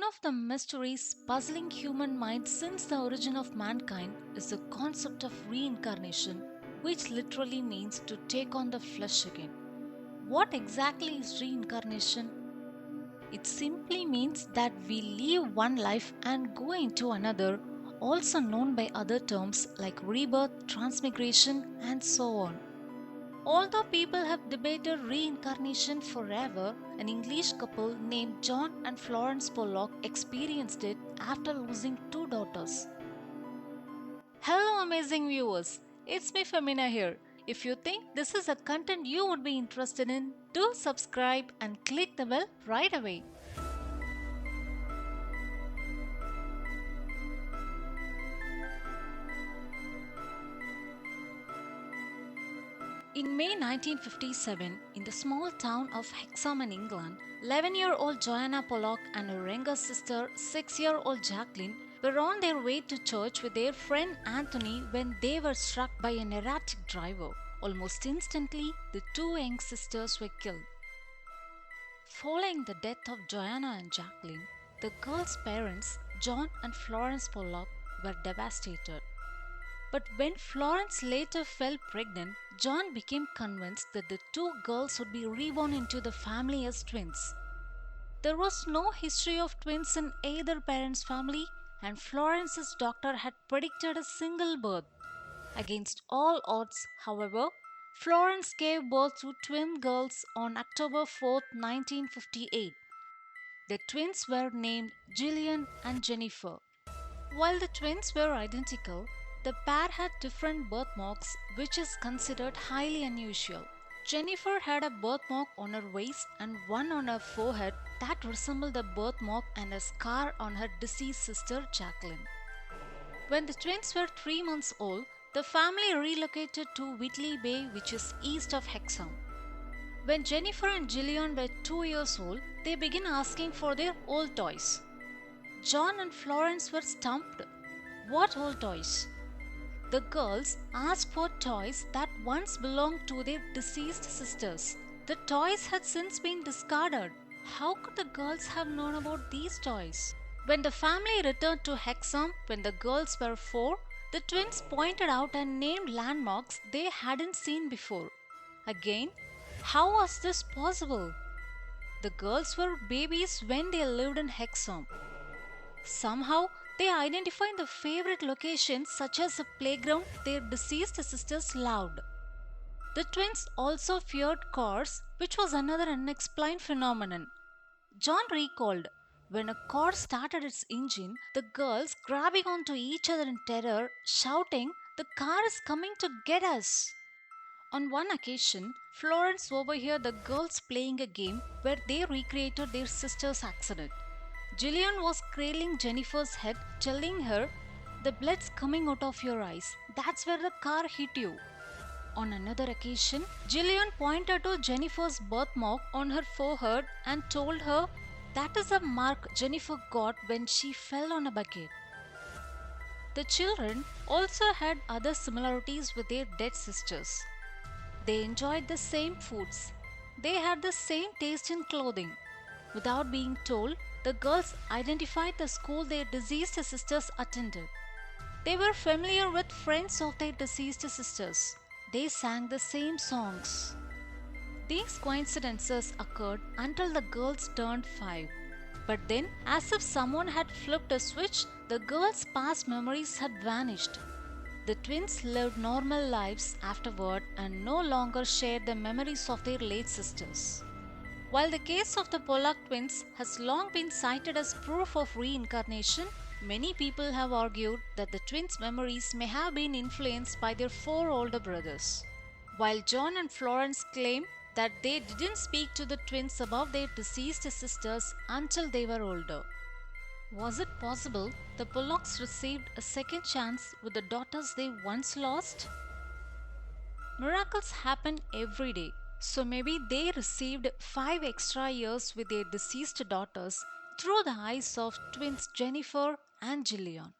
of the mysteries puzzling human mind since the origin of mankind is the concept of reincarnation, which literally means to take on the flesh again. What exactly is reincarnation? It simply means that we leave one life and go into another, also known by other terms like rebirth, transmigration, and so on. Although people have debated reincarnation forever, an English couple named John and Florence Pollock experienced it after losing two daughters. Hello, amazing viewers! It's me, Femina here. If you think this is a content you would be interested in, do subscribe and click the bell right away. In May 1957, in the small town of Hexham in England, 11-year-old Joanna Pollock and her younger sister, 6-year-old Jacqueline, were on their way to church with their friend Anthony when they were struck by an erratic driver. Almost instantly, the two young sisters were killed. Following the death of Joanna and Jacqueline, the girls' parents, John and Florence Pollock, were devastated. But when Florence later fell pregnant, John became convinced that the two girls would be reborn into the family as twins. There was no history of twins in either parent's family, and Florence's doctor had predicted a single birth. Against all odds, however, Florence gave birth to twin girls on October 4, 1958. The twins were named Gillian and Jennifer. While the twins were identical, the pair had different birthmarks, which is considered highly unusual. Jennifer had a birthmark on her waist and one on her forehead that resembled the birthmark and a scar on her deceased sister Jacqueline. When the twins were 3 months old, the family relocated to Whitley Bay, which is east of Hexham. When Jennifer and Gillian were 2 years old, they began asking for their old toys. John and Florence were stumped. What old toys? The girls asked for toys that once belonged to their deceased sisters. The toys had since been discarded. How could the girls have known about these toys? When the family returned to Hexham when the girls were 4, the twins pointed out and named landmarks they hadn't seen before. Again, how was this possible? The girls were babies when they lived in Hexham. Somehow, they identified the favorite locations such as a playground their deceased sisters loved. The twins also feared cars, which was another unexplained phenomenon. John recalled, when a car started its engine, the girls grabbing onto each other in terror, shouting, "The car is coming to get us!" On one occasion, Florence overheard the girls playing a game where they recreated their sister's accident. Gillian was cradling Jennifer's head, telling her, "The blood's coming out of your eyes. That's where the car hit you." On another occasion, Gillian pointed to Jennifer's birthmark on her forehead and told her, "That is a mark Jennifer got when she fell on a bucket." The children also had other similarities with their dead sisters. They enjoyed the same foods. They had the same taste in clothing. Without being told, the girls identified the school their deceased sisters attended. They were familiar with friends of their deceased sisters. They sang the same songs. These coincidences occurred until the girls turned 5. But then, as if someone had flipped a switch, the girls' past memories had vanished. The twins lived normal lives afterward and no longer shared the memories of their late sisters. While the case of the Pollock twins has long been cited as proof of reincarnation, many people have argued that the twins' memories may have been influenced by their 4 older brothers. While John and Florence claim that they didn't speak to the twins about their deceased sisters until they were older. Was it possible the Pollocks received a second chance with the daughters they once lost? Miracles happen every day, so maybe they received 5 extra years with their deceased daughters through the eyes of twins Jennifer and Gillian.